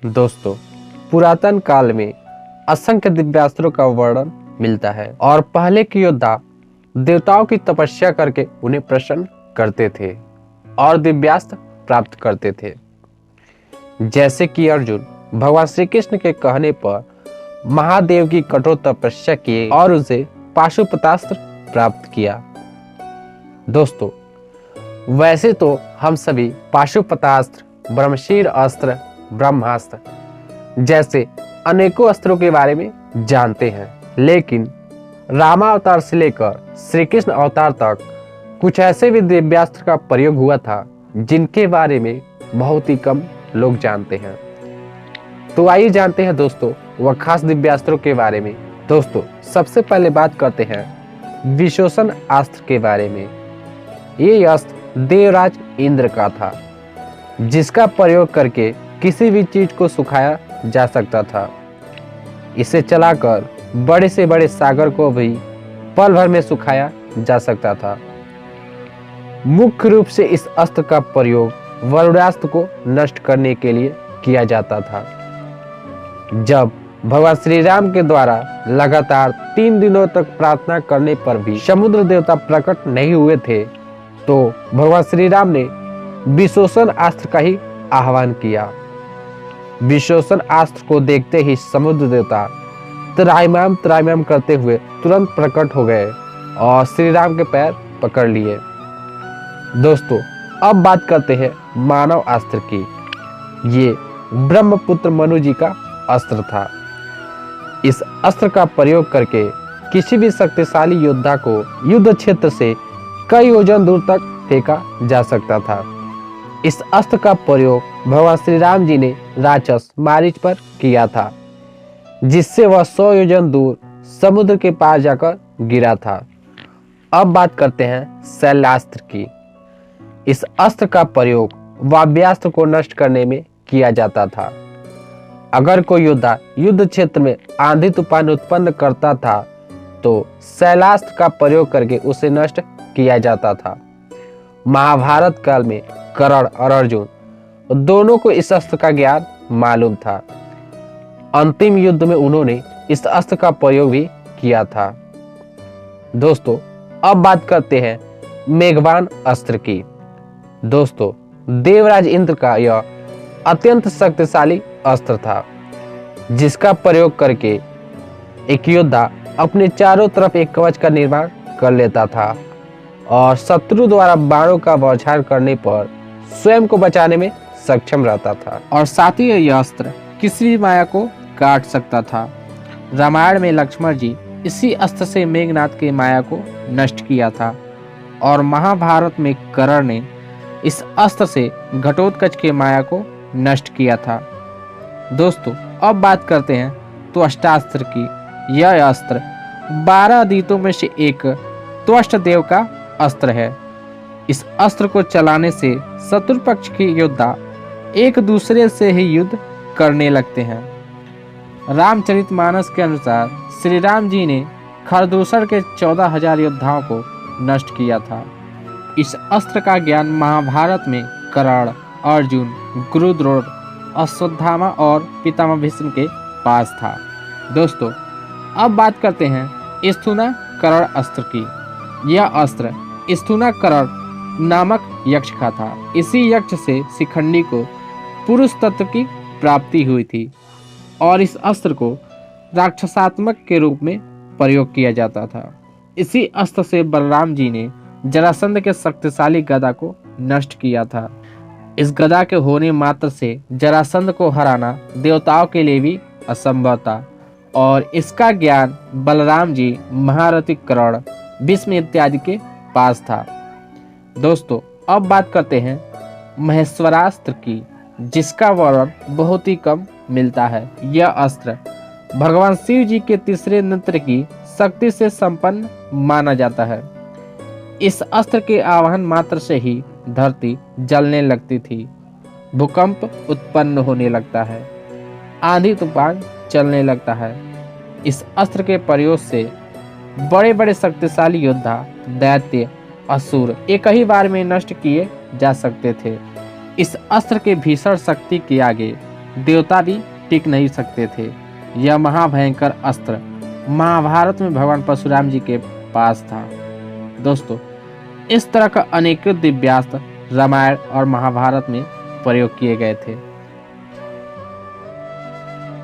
दोस्तों, पुरातन काल में असंख्य दिव्यास्त्रों का वर्णन मिलता है और पहले के योद्धा देवताओं की तपस्या करके उन्हें प्रसन्न करते थे और दिव्यास्त्र प्राप्त करते थे। जैसे कि अर्जुन भगवान श्री कृष्ण के कहने पर महादेव की कठोर तपस्या किए और उसे पाशुपतास्त्र प्राप्त किया। दोस्तों, वैसे तो हम सभी पाशुपतास्त्र, ब्रह्मशीर अस्त्र, ब्रह्मास्त्र जैसे अनेकों अस्त्रों के बारे में जानते हैं, लेकिन रामावतार से लेकर श्री कृष्ण अवतार तक कुछ ऐसे भी दिव्यास्त्र का प्रयोग हुआ था जिनके बारे में बहुत ही कम लोग जानते हैं। तो आइए जानते हैं दोस्तों वह खास दिव्यास्त्रों के बारे में। दोस्तों, सबसे पहले बात करते हैं विशोषण अस्त्र के बारे में। ये अस्त्र देवराज इंद्र का था, जिसका प्रयोग करके किसी भी चीज को सुखाया जा सकता था। इसे चलाकर बड़े से बड़े सागर को भी पल भर में सुखाया जा सकता था। मुख्य रूप से इस अस्त्र का प्रयोग वरुणास्त्र को नष्ट करने के लिए किया जाता था। जब भगवान श्री राम के द्वारा लगातार 3 दिनों तक प्रार्थना करने पर भी समुद्र देवता प्रकट नहीं हुए थे, तो भगवान श्री राम ने विशोषण अस्त्र का ही आह्वान किया। विशोषण अस्त्र को देखते ही समुद्र देवता त्राहिमाम करते हुए तुरंत प्रकट हो गए और श्री राम के पैर पकड़ लिए। दोस्तों, अब बात करते हैं मानव अस्त्र की। ये ब्रह्मपुत्र मनु जी का अस्त्र था। इस अस्त्र का प्रयोग करके किसी भी शक्तिशाली योद्धा को युद्ध क्षेत्र से कई योजन दूर तक फेंका जा सकता था। इस अस्त्र का प्रयोग भगवान श्री राम जी ने राक्षस मारीच पर किया था, जिससे वह 100 योजन दूर समुद्र के पार जाकर गिरा था। अब बात करते हैं शैलास्त्र की। इस अस्त्र का प्रयोग वाव्यास्त्र को नष्ट करने में किया जाता था। अगर कोई योद्धा युद्ध क्षेत्र में आंधी तूफान उत्पन्न करता था तो शैलास्त्र का प्रयोग करके उसे नष्ट किया जाता था। महाभारत काल में कर्ण और अर्जुन दोनों को इस अस्त्र का ज्ञान मालूम था। अंतिम युद्ध में उन्होंने इस अस्त्र का प्रयोग भी किया था। दोस्तों, अब बात करते हैं मेघवान अस्त्र की। दोस्तों, देवराज इंद्र का यह अत्यंत शक्तिशाली अस्त्र था, जिसका प्रयोग करके एक योद्धा अपने चारों तरफ एक कवच का निर्माण कर लेता था और शत्रु द्वारा बाणों का बौछार करने पर स्वयं को बचाने में सक्षम रहता था। और साथ ही यह अस्त्र किसी भी माया को काट सकता था। रामायण में लक्ष्मण जी इसी अस्त्र से मेघनाद के माया को नष्ट किया था और महाभारत में कर्ण ने इस अस्त्र से घटोत्कच के माया को नष्ट किया था। दोस्तों, अब बात करते हैं त्वष्टास्त्र की। यह अस्त्र 12 अदितों में से एक त्वष्ट देव का अस्त्र है। इस अस्त्र को चलाने से शत्रु पक्ष के योद्धा एक दूसरे से ही युद्ध करने लगते हैं। रामचरितमानस के अनुसार श्री राम जी ने खरदूषण के 14,000 योद्धाओं को नष्ट किया था। इस अस्त्र का ज्ञान महाभारत में कर्ण, अर्जुन, गुरुद्रोण, अश्वत्थामा और पितामह भीष्म के पास था। दोस्तों, अब बात करते हैं स्थूना कर्ण अस्त्र की। यह अस्त्र स्थूना कर्ण नामक यक्ष का था। इसी यक्ष से शिखंडी को पुरुष तत्व की प्राप्ति हुई थी और इस अस्त्र को राक्षसात्मक के रूप में प्रयोग किया जाता था। इसी अस्त्र से बलराम जी ने जरासंध के शक्तिशाली गदा को नष्ट किया था। इस गदा के होने मात्र से जरासंध को हराना देवताओं के लिए भी असंभव था और इसका ज्ञान बलराम जी, महारथी कर्ण, भीष्म इत्यादि के पास था। दोस्तों, अब बात करते हैं महेश्वरास्त्र की, जिसका वर्णन बहुत ही कम मिलता है। यह अस्त्र भगवान शिव जी के तीसरे नेत्र की शक्ति से संपन्न माना जाता है। इस अस्त्र के आवाहन मात्र से ही धरती जलने लगती थी, भूकंप उत्पन्न होने लगता है, आंधी तूफान चलने लगता है। इस अस्त्र के प्रयोग से बड़े बड़े शक्तिशाली योद्धा, दैत्य, असुर एक ही बार में नष्ट किए जा सकते थे। इस अस्त्र के भीषण शक्ति के आगे देवता भी टिक नहीं सकते थे। यह महाभयंकर अस्त्र महाभारत में भगवान परशुराम जी के पास था। दोस्तों, इस तरह का अनेकों दिव्यास्त्र रामायण और महाभारत में प्रयोग किए गए थे।